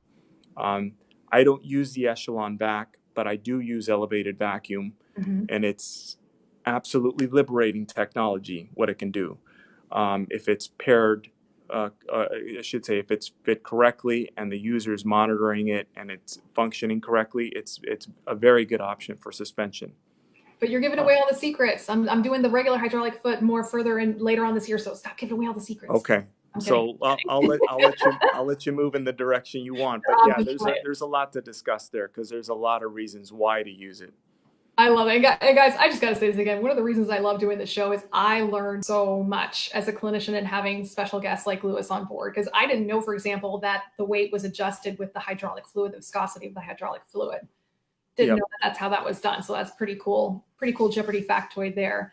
I don't use the Echelon back, but I do use elevated vacuum, and it's absolutely liberating technology, what it can do. If it's paired, I should say, if it's fit correctly and the user is monitoring it and it's functioning correctly, it's a very good option for suspension. But you're giving away all the secrets. I'm doing the regular hydraulic foot more further and later on this year, so stop giving away all the secrets. Okay. So I'll let you move in the direction you want. But yeah, there's a lot to discuss there because there's a lot of reasons why to use it. I love it. And guys, I just got to say this again. One of the reasons I love doing this show is I learned so much as a clinician and having special guests like Luis on board, because I didn't know, for example, that the weight was adjusted with the hydraulic fluid, the viscosity of the hydraulic fluid. Didn't know that's how that was done. So that's pretty cool. Pretty cool Jeopardy factoid there.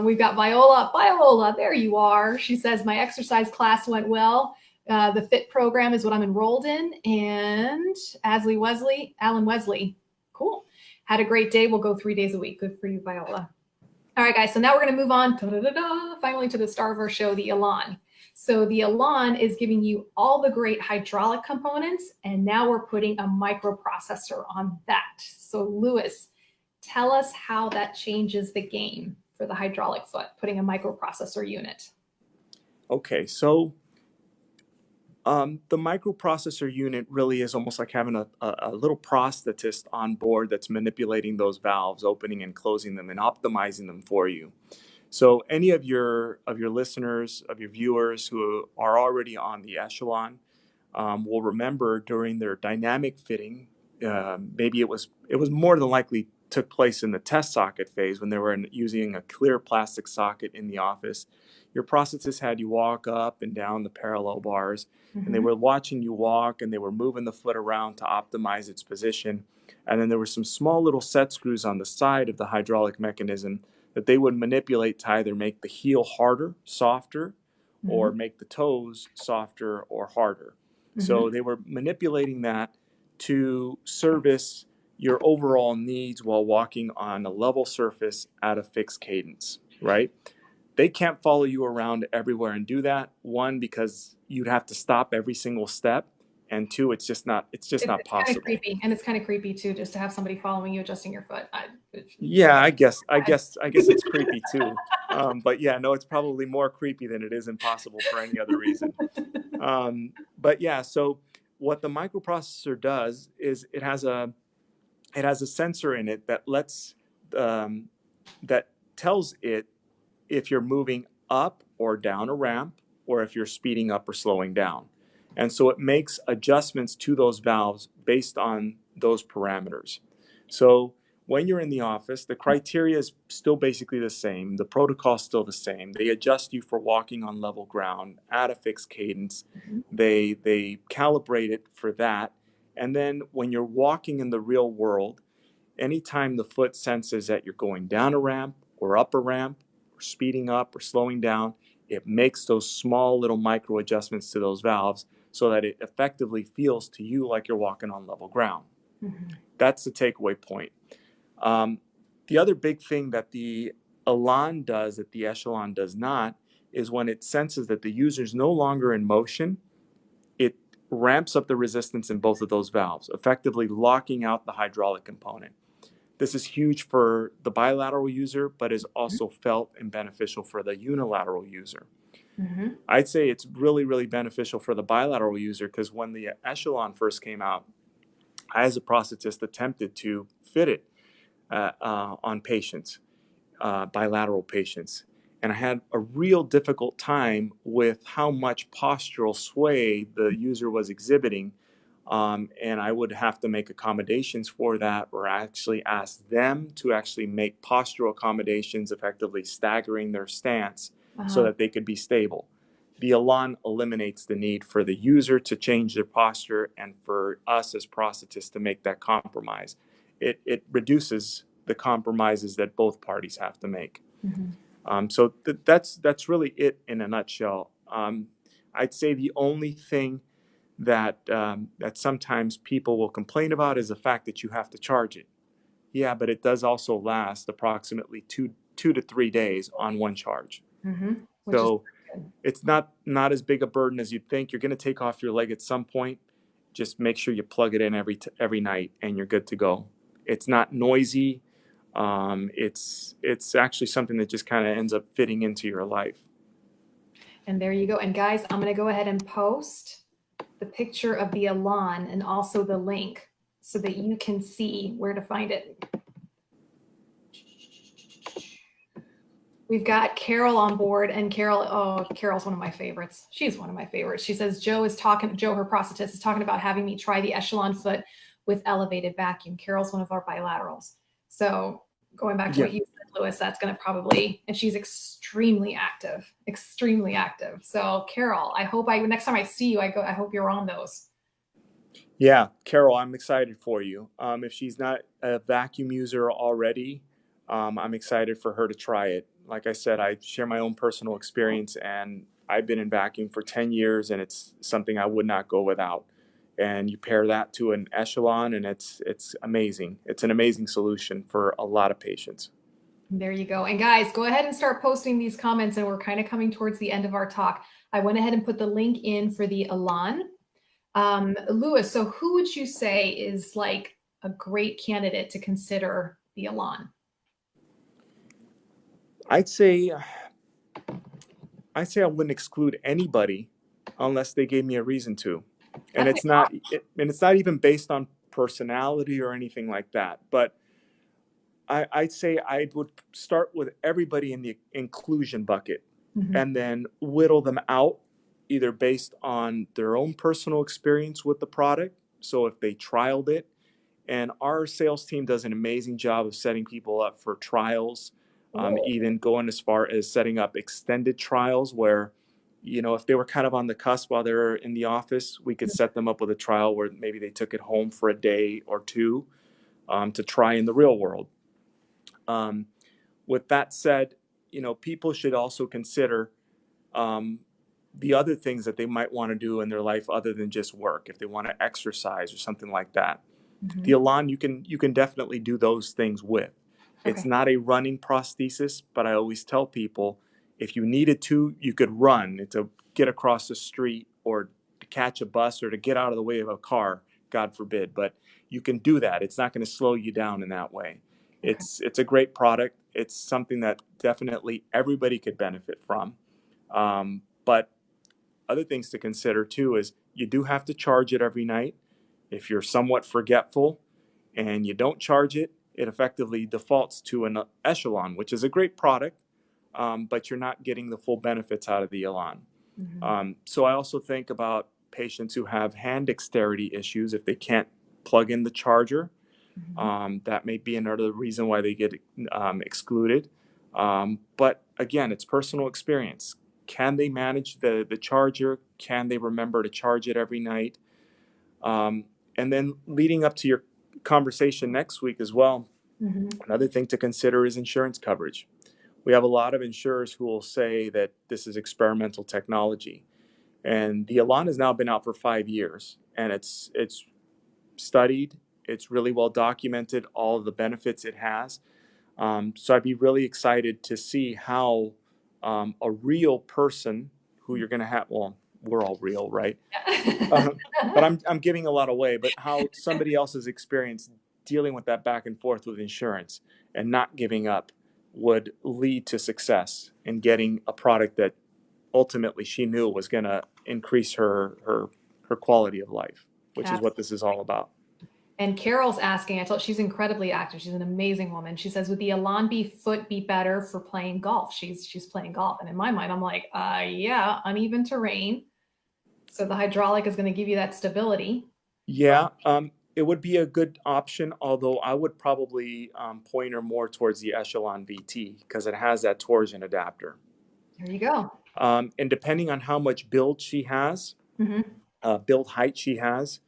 We've got Viola. Viola, there you are. She says, my exercise class went well. The FIT program is what I'm enrolled in. And Alan Wesley, cool. Had a great day. We'll go 3 days a week. Good for you, Viola. All right, guys. So now we're going to move on finally to the star of our show, the Elan. So the Elan is giving you all the great hydraulic components, and now we're putting a microprocessor on that. So Luis, tell us how that changes the game for the hydraulic foot, putting a microprocessor unit. Okay, so the microprocessor unit really is almost like having a little prosthetist on board that's manipulating those valves, opening and closing them and optimizing them for you. So any of your listeners, of your viewers who are already on the Echelon will remember during their dynamic fitting, maybe it was more than likely took place in the test socket phase when they were using a clear plastic socket in the office. Your prosthetist had you walk up and down the parallel bars, and they were watching you walk, and they were moving the foot around to optimize its position. And then there were some small little set screws on the side of the hydraulic mechanism that they would manipulate to either make the heel harder, softer, or make the toes softer or harder. So they were manipulating that to service your overall needs while walking on a level surface at a fixed cadence, right? They can't follow you around everywhere and do that. One, because you'd have to stop every single step. And two, it's just not possible. Kind of creepy, and it's kind of creepy too, just to have somebody following you, adjusting your foot. Yeah, I guess it's creepy too. But yeah, no, it's probably more creepy than it is impossible for any other reason. But yeah, so what the microprocessor does is it has a sensor in it that that tells it if you're moving up or down a ramp, or if you're speeding up or slowing down. And so it makes adjustments to those valves based on those parameters. So when you're in the office, the criteria is still basically the same. The protocol is still the same. They adjust you for walking on level ground at a fixed cadence. They calibrate it for that. And then when you're walking in the real world, anytime the foot senses that you're going down a ramp or up a ramp or speeding up or slowing down, it makes those small little micro adjustments to those valves so that it effectively feels to you like you're walking on level ground. That's the takeaway point. The other big thing that the Elan does that the Echelon does not is when it senses that the user's no longer in motion, it ramps up the resistance in both of those valves, effectively locking out the hydraulic component. This is huge for the bilateral user, but is also felt and beneficial for the unilateral user. I'd say it's really, really beneficial for the bilateral user because when the Echelon first came out, I, as a prosthetist, attempted to fit it on patients, bilateral patients. And I had a real difficult time with how much postural sway the user was exhibiting. And I would have to make accommodations for that, or actually ask them to actually make postural accommodations, effectively staggering their stance so that they could be stable. The Elan eliminates the need for the user to change their posture and for us as prosthetists to make that compromise. It reduces the compromises that both parties have to make. So that's really it in a nutshell. I'd say the only thing that that sometimes people will complain about is the fact that you have to charge it. Yeah, but it does also last approximately two to 3 days on one charge. Which is So it's not as big a burden as you'd think. You're going to take off your leg at some point. Just make sure you plug it in every night, and you're good to go. It's not noisy. It's actually something that just kind of ends up fitting into your life. And there you go. And guys, I'm going to go ahead and post the picture of the Elan and also the link so that you can see where to find it. We've got Carol on board, and Carol's one of my favorites. She's one of my favorites. She says, Joe, her prosthetist, is talking about having me try the Echelon foot with elevated vacuum. Carol's one of our bilaterals. So going back to what you said, Louis, that's going to probably, and she's extremely active. So Carol, I hope next time I see you, I hope you're on those. Yeah, Carol, I'm excited for you. If she's not a vacuum user already, I'm excited for her to try it. Like I said, I share my own personal experience, and I've been in vacuum for 10 years, and it's something I would not go without. And you pair that to an Echelon, and it's amazing. It's an amazing solution for a lot of patients. There you go. And guys, go ahead and start posting these comments, and we're kind of coming towards the end of our talk. I went ahead and put the link in for the Elan. Louis, so who would you say is like a great candidate to consider the Elan? I'd say I wouldn't exclude anybody unless they gave me a reason to. And it's not even based on personality or anything like that. But I'd say I would start with everybody in the inclusion bucket and then whittle them out, either based on their own personal experience with the product. So if they trialed it, and our sales team does an amazing job of setting people up for trials, even going as far as setting up extended trials where, if they were kind of on the cusp while they're in the office, we could set them up with a trial where maybe they took it home for a day or two to try in the real world. With that said, people should also consider the other things that they might want to do in their life other than just work. If they want to exercise or something like that, the Elan you can definitely do those things with. It's not a running prosthesis, but I always tell people if you needed to, you could run to get across the street or to catch a bus or to get out of the way of a car, God forbid. But you can do that. It's not going to slow you down in that way. It's a great product. It's something that definitely everybody could benefit from. But other things to consider too is you do have to charge it every night. If you're somewhat forgetful and you don't charge it, it effectively defaults to an Echelon, which is a great product, but you're not getting the full benefits out of the Elan. So I also think about patients who have hand dexterity issues. If they can't plug in the charger, that may be another reason why they get excluded. But again, it's personal experience. Can they manage the charger? Can they remember to charge it every night? And then leading up to your conversation next week as well, another thing to consider is insurance coverage. We have a lot of insurers who will say that this is experimental technology. And the Elan has now been out for 5 years, and it's studied. It's really well documented, all of the benefits it has. So I'd be really excited to see how a real person who you're going to have, well, we're all real, right? But I'm giving a lot away, but how somebody else's experience dealing with that back and forth with insurance and not giving up would lead to success in getting a product that ultimately she knew was going to increase her quality of life, which is what this is all about. And Carol's asking, I told she's incredibly active. She's an amazing woman. She says, would the Elan foot be better for playing golf? She's playing golf. And in my mind, I'm like, yeah, uneven terrain. So the hydraulic is going to give you that stability. Yeah, it would be a good option, although I would probably point her more towards the Echelon VT because it has that torsion adapter. There you go. And depending on how much build she has, build height she has,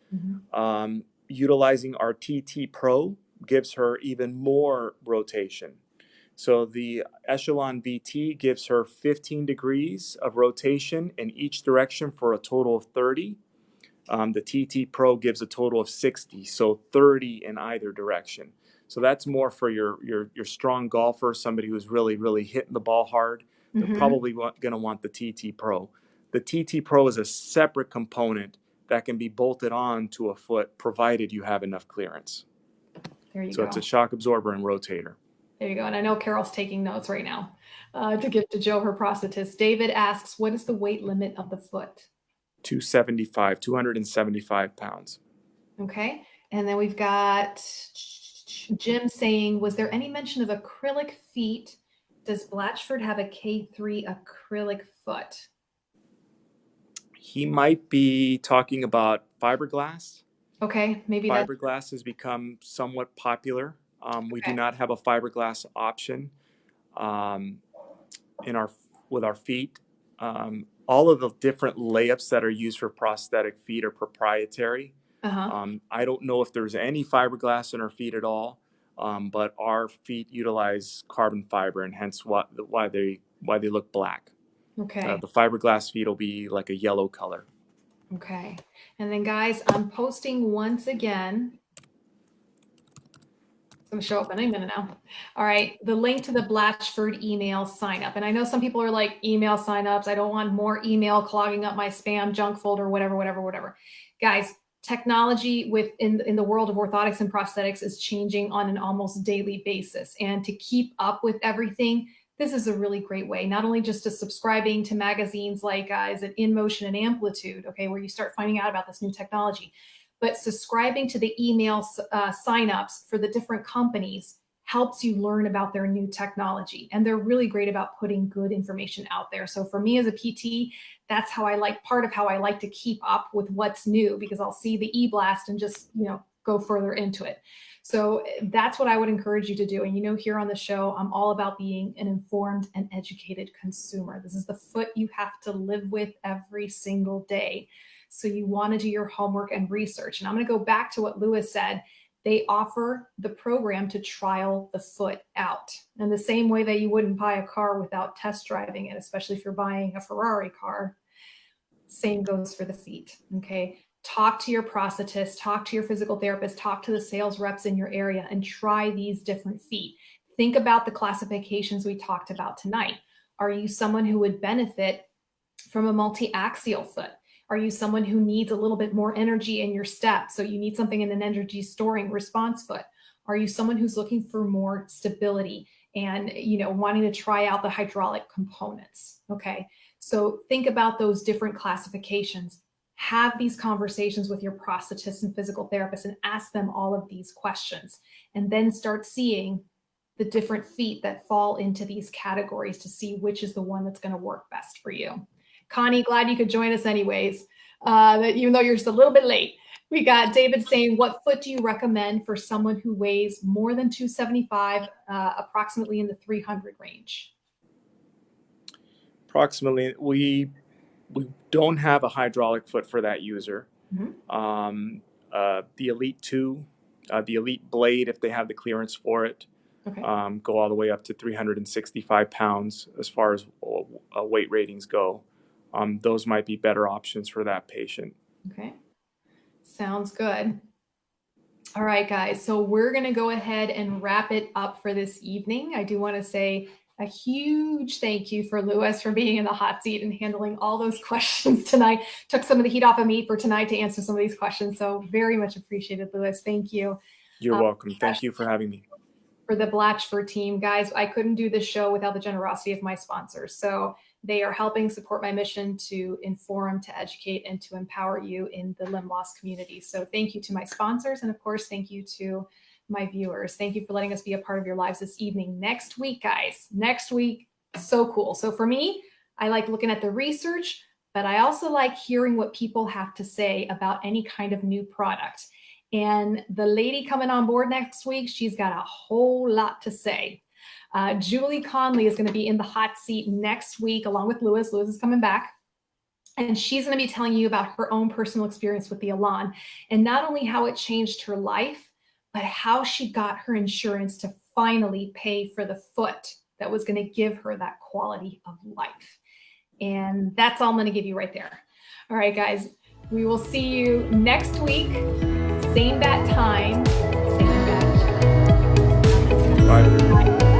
utilizing our TT Pro gives her even more rotation. So the Echelon VT gives her 15 degrees of rotation in each direction for a total of 30. The TT Pro gives a total of 60, so 30 in either direction. So that's more for your strong golfer, somebody who's really hitting the ball hard. They're probably going to want the TT Pro. The TT Pro is a separate component that can be bolted on to a foot, provided you have enough clearance. There you go. So it's a shock absorber and rotator. There you go. And I know Carol's taking notes right now to give to Joe, her prosthetist. David asks, what is the weight limit of the foot? 275 pounds. Okay. And then we've got Jim saying, was there any mention of acrylic feet? Does Blatchford have a K3 acrylic foot? He might be talking about fiberglass. Okay, maybe fiberglass has become somewhat popular. We do not have a fiberglass option with our feet. All of the different layups that are used for prosthetic feet are proprietary. I don't know if there's any fiberglass in our feet at all, but our feet utilize carbon fiber, and hence why they look black. Okay. The fiberglass feet will be like a yellow color. Okay. And then guys, I'm posting once again. It's going to show up any minute now. All right. The link to the Blatchford email sign up. And I know some people are like, email signups. I don't want more email clogging up my spam junk folder, whatever. Guys, technology in the world of orthotics and prosthetics is changing on an almost daily basis. And to keep up with everything, this is a really great way, not only just to subscribing to magazines like is it In Motion and Amplitude, okay, where you start finding out about this new technology, but subscribing to the email signups for the different companies helps you learn about their new technology. And they're really great about putting good information out there. So for me as a PT, that's how part of how I like to keep up with what's new, because I'll see the e-blast and just, go further into it. So that's what I would encourage you to do. And here on the show, I'm all about being an informed and educated consumer. This is the foot you have to live with every single day. So you want to do your homework and research. And I'm going to go back to what Luis said. They offer the program to trial the foot out. And the same way that you wouldn't buy a car without test driving it, especially if you're buying a Ferrari car, same goes for the feet, okay? Talk to your prosthetist, talk to your physical therapist, talk to the sales reps in your area, and try these different feet. Think about the classifications we talked about tonight. Are you someone who would benefit from a multi-axial foot? Are you someone who needs a little bit more energy in your step? So you need something in an energy storing response foot. Are you someone who's looking for more stability and, wanting to try out the hydraulic components? Okay. So think about those different classifications. Have these conversations with your prosthetist and physical therapist and ask them all of these questions, and then start seeing the different feet that fall into these categories to see which is the one that's going to work best for you. Connie, glad you could join us anyways, even though you're just a little bit late. We got David saying, what foot do you recommend for someone who weighs more than 275, approximately in the 300 range? Approximately, we don't have a hydraulic foot for that user. The Elite 2, the Elite Blade, if they have the clearance for it, go all the way up to 365 pounds as far as weight ratings go. Those might be better options for that patient. Okay. Sounds good. All right, guys. So we're going to go ahead and wrap it up for this evening. I do want to say a huge thank you for Luis for being in the hot seat and handling all those questions tonight. Took some of the heat off of me for tonight to answer some of these questions. So very much appreciated, Luis. Thank you. You're welcome. Thank you for having me. For the Blatchford team, guys, I couldn't do this show without the generosity of my sponsors. So They are helping support my mission to inform, to educate, and to empower you in the limb loss community. So thank you to my sponsors. And of course, thank you to my viewers. Thank you for letting us be a part of your lives this evening. Next week, guys, next week, so cool. So for me, I like looking at the research, but I also like hearing what people have to say about any kind of new product. And the lady coming on board next week, she's got a whole lot to say. Julie Conley is going to be in the hot seat next week, along with Lewis. Lewis is coming back. And she's going to be telling you about her own personal experience with the Elan, and not only how it changed her life, but how she got her insurance to finally pay for the foot that was going to give her that quality of life. And that's all I'm going to give you right there. All right, guys, we will see you next week. Same bat time, same bat channel. Bye. Bye.